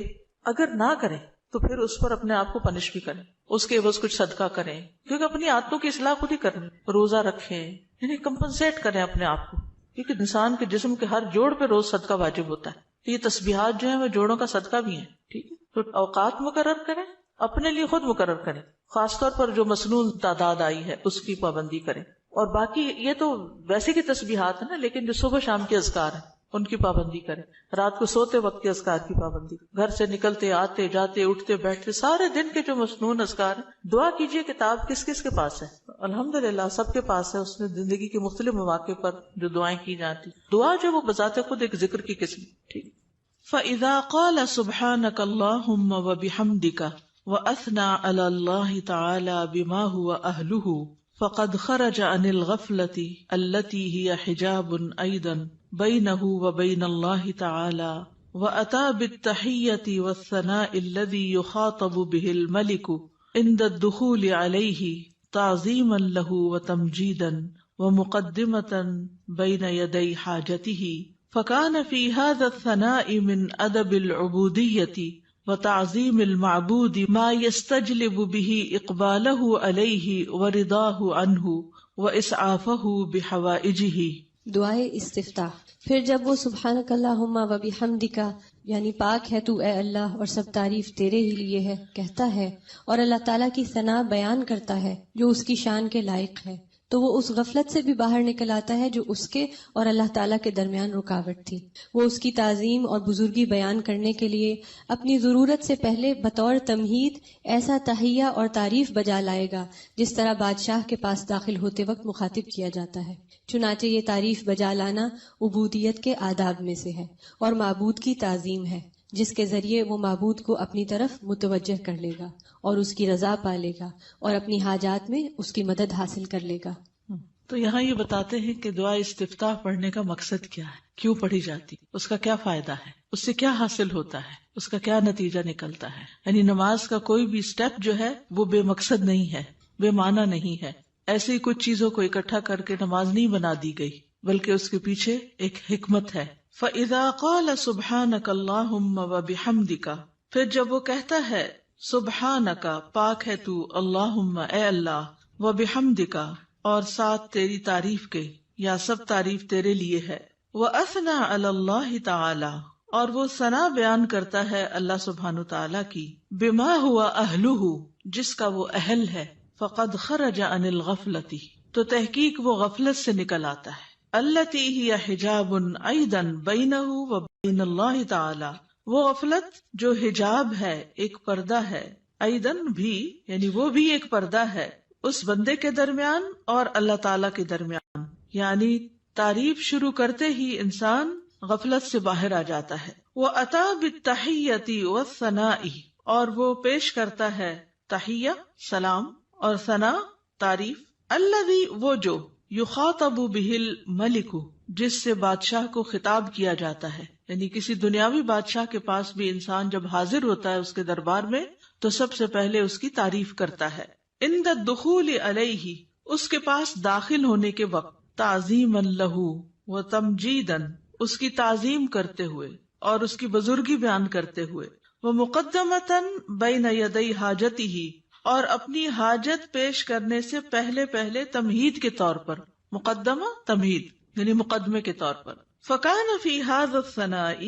اگر نہ کریں تو پھر اس پر اپنے آپ کو پنش بھی کریں، اس کے عوض کچھ صدقہ کریں، کیونکہ اپنی عادتوں کی اصلاح خود ہی کرنی. روزہ رکھیں، یعنی کمپنسیٹ کریں اپنے آپ کو، کیونکہ انسان کے جسم کے ہر جوڑ پہ روز صدقہ واجب ہوتا ہے. تو یہ تسبیحات جو ہیں وہ جوڑوں کا صدقہ بھی ہیں. ٹھیک ہے. تو اوقات مقرر کریں، اپنے لیے خود مقرر کریں، خاص طور پر جو مسنون تعداد آئی ہے اس کی پابندی کریں. اور باقی یہ تو ویسے کی تسبیحات ہیں نا، لیکن جو صبح شام کے اذکار ہیں ان کی پابندی کریں. رات کو سوتے وقت کے اذکار کی پابندی، گھر سے نکلتے آتے جاتے اٹھتے بیٹھتے سارے دن کے جو مسنون اذکار ہیں. دعا کیجئے، کتاب کس کس کے پاس ہے؟ الحمدللہ سب کے پاس ہے. اس میں زندگی کے مختلف مواقع پر جو دعائیں کی جاتی، دعا جو وہ بذات خود ایک ذکر کی قسم. ٹھیک. فَإِذَا قَالَ سُبْحَانَكَ اللَّهُمَّ وَبِحَمْدِكَ وَأَثْنَى عَلَى اللَّهِ تَعَالَى بِمَا هُوَ أَهْلُهُ فقد خرج عن الغفلة التي هي حجاب أيضا بينه وبين الله تعالى وأتى بالتحية والثناء الذي يخاطب به الملك عند الدخول عليه تعظيما له وتمجيدا ومقدمة بين يدي حاجته فكان في هذا الثناء من أدب العبودية وتعظیم المعبود ما يستجلب به اقبالہ علیہ ورضاہ عنہ واسعافہ بحوائجہ. دعائے استفتاح. پھر جب وہ سبحانک اللہم و بحمدک یعنی پاک ہے تو اے اللہ اور سب تعریف تیرے ہی لیے ہے کہتا ہے اور اللہ تعالیٰ کی ثنا بیان کرتا ہے جو اس کی شان کے لائق ہے، تو وہ اس غفلت سے بھی باہر نکل آتا ہے جو اس کے اور اللہ تعالیٰ کے درمیان رکاوٹ تھی. وہ اس کی تعظیم اور بزرگی بیان کرنے کے لیے اپنی ضرورت سے پہلے بطور تمہید ایسا تحیہ اور تعریف بجا لائے گا جس طرح بادشاہ کے پاس داخل ہوتے وقت مخاطب کیا جاتا ہے. چنانچہ یہ تعریف بجا لانا عبودیت کے آداب میں سے ہے اور معبود کی تعظیم ہے جس کے ذریعے وہ معبود کو اپنی طرف متوجہ کر لے گا اور اس کی رضا پا لے گا اور اپنی حاجات میں اس کی مدد حاصل کر لے گا. تو یہاں یہ بتاتے ہیں کہ دعا استفتاح پڑھنے کا مقصد کیا ہے، کیوں پڑھی جاتی، اس کا کیا فائدہ ہے، اس سے کیا حاصل ہوتا ہے، اس کا کیا نتیجہ نکلتا ہے. یعنی نماز کا کوئی بھی سٹیپ جو ہے وہ بے مقصد نہیں ہے، بے معنی نہیں ہے. ایسے ہی کچھ چیزوں کو اکٹھا کر کے نماز نہیں بنا دی گئی، بلکہ اس کے پیچھے ایک حکمت ہے. فَإِذَا قَالَ سُبْحَانَكَ اللَّهُمَّ وَبِحَمْدِكَ، پھر جب وہ کہتا ہے سبحانک پاک ہے تو، اللہم اے اللہ، وَبِحَمْدِكَ اور ساتھ تیری تعریف کے یا سب تعریف تیرے لیے ہے، وَأَثْنَى عَلَى اللَّهِ تَعَالَى اور وہ ثنا بیان کرتا ہے اللہ سبحانہ تعالیٰ کی، بِمَا هُوَ أَهْلُهُ جس کا وہ اہل ہے، فَقَدْ خَرَجَ عَنِ الْغَفْلَةِ تو تحقیق وہ غفلت سے نکل آتا ہے، الَّتِي هِيَ حِجَابٌ أَيْضًا بَيْنَهُ وَبَيْنَ اللَّهِ تَعَالَى وہ غفلت جو حجاب ہے، ایک پردہ ہے، ایضًا بھی یعنی وہ بھی ایک پردہ ہے اس بندے کے درمیان اور اللہ تعالیٰ کے درمیان. یعنی تعریف شروع کرتے ہی انسان غفلت سے باہر آ جاتا ہے. وَأَتَى بِالتَّحِيَّةِ وَالثَّنَاءِ اور وہ پیش کرتا ہے تحیہ سلام اور ثنا تعریف، الذی وہ جو یخاطب بہ الملک جس سے بادشاہ کو خطاب کیا جاتا ہے. یعنی کسی دنیاوی بادشاہ کے پاس بھی انسان جب حاضر ہوتا ہے اس کے دربار میں تو سب سے پہلے اس کی تعریف کرتا ہے. عند الدخول علیہ اس کے پاس داخل ہونے کے وقت، تعظیما لہ و تمجیدا اس کی تعظیم کرتے ہوئے اور اس کی بزرگی بیان کرتے ہوئے، ومقدمتا بین یدی حاجتہ اور اپنی حاجت پیش کرنے سے پہلے تمہید کے طور پر، مقدمہ تمہید یعنی مقدمے کے طور پر. فکان فی ھذا الثناء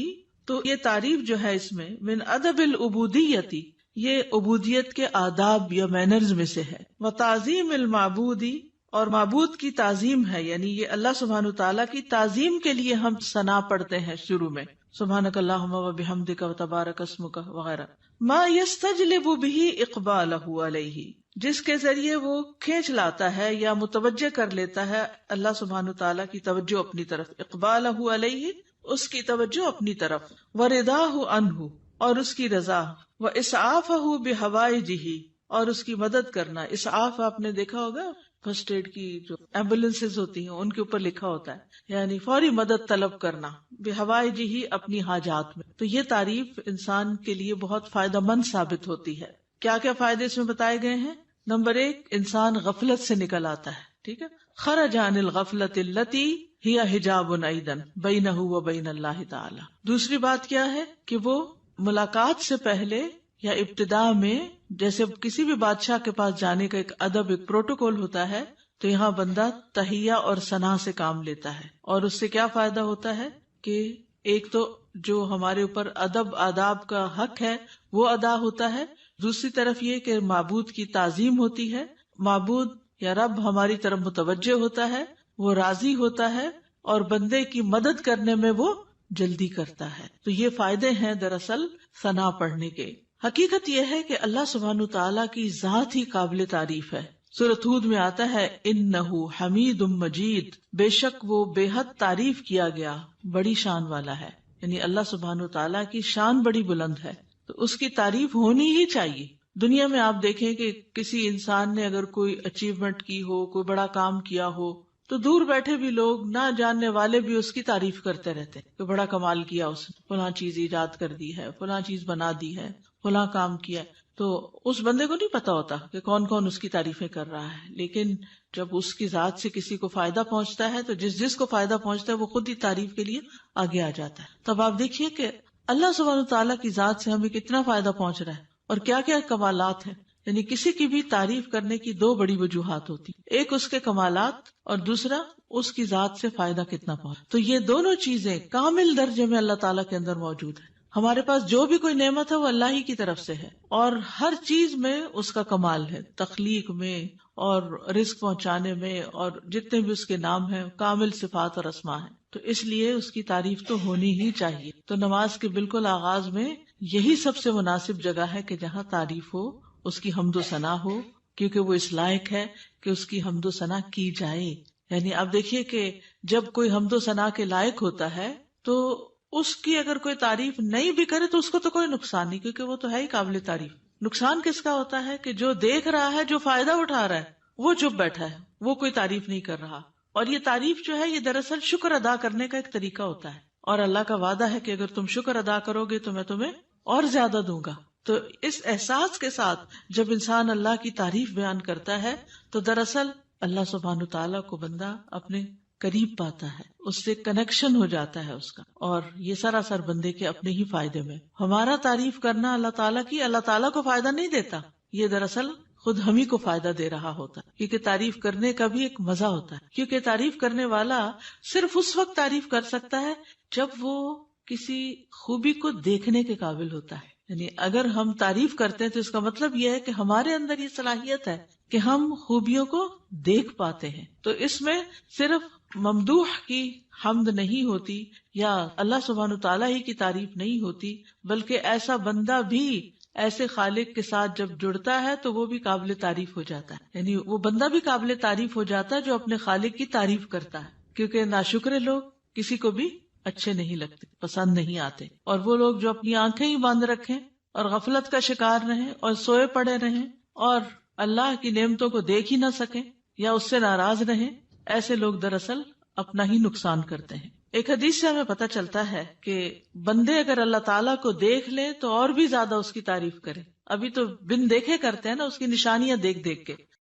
تو یہ تعریف جو ہے اس میں من ادب العبودیتی یہ عبودیت کے آداب یا مینرز میں سے ہے. وتعظیم المعبودی، اور معبود کی تعظیم ہے، یعنی یہ اللہ سبحانہ تعالیٰ کی تعظیم کے لیے ہم ثنا پڑھتے ہیں شروع میں، سبحانک اللہم وبحمدک وتبارک اسمک وغیرہ. ما یستجلب به اقبالہ علیہ، جس کے ذریعے وہ کھینچ لاتا ہے یا متوجہ کر لیتا ہے اللہ سبحانہ تعالیٰ کی توجہ اپنی طرف، اقبالہ علیہ، اس کی توجہ اپنی طرف، ورضاہ عنہ، اور اس کی رضا، واسعافہ بحوائجہ، اور اس کی مدد کرنا. اسعاف آپ نے دیکھا ہوگا فرسٹ ایڈ کی جو ایمبولینسز ہوتی ہیں ان کے اوپر لکھا ہوتا ہے، یعنی فوری مدد طلب کرنا، بحوائجہ، اپنی حاجات میں. تو یہ تعریف انسان کے لیے بہت فائدہ مند ثابت ہوتی ہے. کیا کیا فائدے اس میں بتائے گئے ہیں؟ نمبر 1، انسان غفلت سے نکل آتا ہے. ٹھیک ہے، خرج عن الغفلۃ التی ہی حجاب ایضا بینہ و بین اللہ تعالی. دوسری بات کیا ہے کہ وہ ملاقات سے پہلے یا ابتدا میں، جیسے کسی بھی بادشاہ کے پاس جانے کا ایک ادب، ایک پروٹوکول ہوتا ہے، تو یہاں بندہ تحیہ اور ثنا سے کام لیتا ہے. اور اس سے کیا فائدہ ہوتا ہے کہ ایک تو جو ہمارے اوپر ادب آداب کا حق ہے وہ ادا ہوتا ہے، دوسری طرف یہ کہ معبود کی تعظیم ہوتی ہے، معبود یا رب ہماری طرف متوجہ ہوتا ہے، وہ راضی ہوتا ہے، اور بندے کی مدد کرنے میں وہ جلدی کرتا ہے. تو یہ فائدے ہیں دراصل ثنا پڑھنے کے. حقیقت یہ ہے کہ اللہ سبحانہ تعالیٰ کی ذات ہی قابل تعریف ہے. سورۃ ہود میں آتا ہے انہ حمید مجید، بے شک وہ بے حد تعریف کیا گیا، بڑی شان والا ہے. یعنی اللہ سبحانہ تعالیٰ کی شان بڑی بلند ہے، تو اس کی تعریف ہونی ہی چاہیے. دنیا میں آپ دیکھیں کہ کسی انسان نے اگر کوئی اچیومنٹ کی ہو، کوئی بڑا کام کیا ہو، تو دور بیٹھے بھی لوگ، نہ جاننے والے بھی اس کی تعریف کرتے رہتے ہیں کہ بڑا کمال کیا اس نے، فلاں چیز ایجاد کر دی ہے، فلاں چیز بنا دی ہے، فلاں کام کیا. تو اس بندے کو نہیں پتا ہوتا کہ کون کون اس کی تعریفیں کر رہا ہے، لیکن جب اس کی ذات سے کسی کو فائدہ پہنچتا ہے تو جس کو فائدہ پہنچتا ہے وہ خود ہی تعریف کے لیے آگے آ جاتا ہے. تب آپ دیکھیے کہ اللہ سبحانہ تعالیٰ کی ذات سے ہمیں کتنا فائدہ پہنچ رہا ہے اور کیا کیا کمالات ہیں. یعنی کسی کی بھی تعریف کرنے کی 2 بڑی وجوہات ہوتی، ایک اس کے کمالات اور دوسرا اس کی ذات سے فائدہ کتنا پہنچ. تو یہ دونوں چیزیں کامل درجے میں اللہ تعالیٰ کے اندر موجود ہیں. ہمارے پاس جو بھی کوئی نعمت ہے وہ اللہ ہی کی طرف سے ہے، اور ہر چیز میں اس کا کمال ہے، تخلیق میں اور رزق پہنچانے میں، اور جتنے بھی اس کے نام ہیں کامل صفات اور اسماء ہیں. تو اس لیے اس کی تعریف تو ہونی ہی چاہیے. تو نماز کے بالکل آغاز میں یہی سب سے مناسب جگہ ہے کہ جہاں تعریف ہو، اس کی حمد و ثنا ہو، کیونکہ وہ اس لائق ہے کہ اس کی حمد و ثنا کی جائے. یعنی آپ دیکھیے کہ جب کوئی حمد و ثنا کے لائق ہوتا ہے تو اس کی اگر کوئی تعریف نہیں بھی کرے تو اس کو تو کوئی نقصان نہیں، کیونکہ وہ تو ہے ہی قابل تعریف. نقصان کس کا ہوتا ہے کہ جو دیکھ رہا ہے، جو فائدہ اٹھا رہا ہے، وہ چپ بیٹھا ہے، وہ کوئی تعریف نہیں کر رہا. اور یہ تعریف جو ہے یہ دراصل شکر ادا کرنے کا ایک طریقہ ہوتا ہے، اور اللہ کا وعدہ ہے کہ اگر تم شکر ادا کرو گے تو میں تمہیں اور زیادہ دوں گا. تو اس احساس کے ساتھ جب انسان اللہ کی تعریف بیان کرتا ہے تو دراصل اللہ سبحانہ تعالیٰ کو بندہ اپنے قریب پاتا ہے، اس سے کنیکشن ہو جاتا ہے اس کا، اور یہ سراسر بندے کے اپنے ہی فائدے میں. ہمارا تعریف کرنا اللہ تعالیٰ کی اللہ تعالیٰ کو فائدہ نہیں دیتا، یہ دراصل خود ہم ہی کو فائدہ دے رہا ہوتا ہے، کیونکہ تعریف کرنے کا بھی ایک مزہ ہوتا ہے. کیونکہ تعریف کرنے والا صرف اس وقت تعریف کر سکتا ہے جب وہ کسی خوبی کو دیکھنے کے قابل ہوتا ہے. یعنی اگر ہم تعریف کرتے ہیں تو اس کا مطلب یہ ہے کہ ہمارے اندر یہ صلاحیت ہے کہ ہم خوبیوں کو دیکھ پاتے ہیں. تو اس میں صرف ممدوح کی حمد نہیں ہوتی یا اللہ سبحانہ تعالیٰ ہی کی تعریف نہیں ہوتی، بلکہ ایسا بندہ بھی ایسے خالق کے ساتھ جب جڑتا ہے تو وہ بھی قابل تعریف ہو جاتا ہے. یعنی وہ بندہ بھی قابل تعریف ہو جاتا ہے جو اپنے خالق کی تعریف کرتا ہے. کیونکہ ناشکرے لوگ کسی کو بھی اچھے نہیں لگتے، پسند نہیں آتے. اور وہ لوگ جو اپنی آنکھیں ہی بند رکھیں اور غفلت کا شکار رہیں اور سوئے پڑے رہیں اور اللہ کی نعمتوں کو دیکھ ہی نہ سکیں یا اس سے ناراض رہیں، ایسے لوگ دراصل اپنا ہی نقصان کرتے ہیں. ایک حدیث سے ہمیں پتہ چلتا ہے کہ بندے اگر اللہ تعالیٰ کو دیکھ لیں تو اور بھی زیادہ اس کی تعریف کریں. ابھی تو بن دیکھے کرتے ہیں نا، اس کی نشانیاں دیکھ دیکھ کے،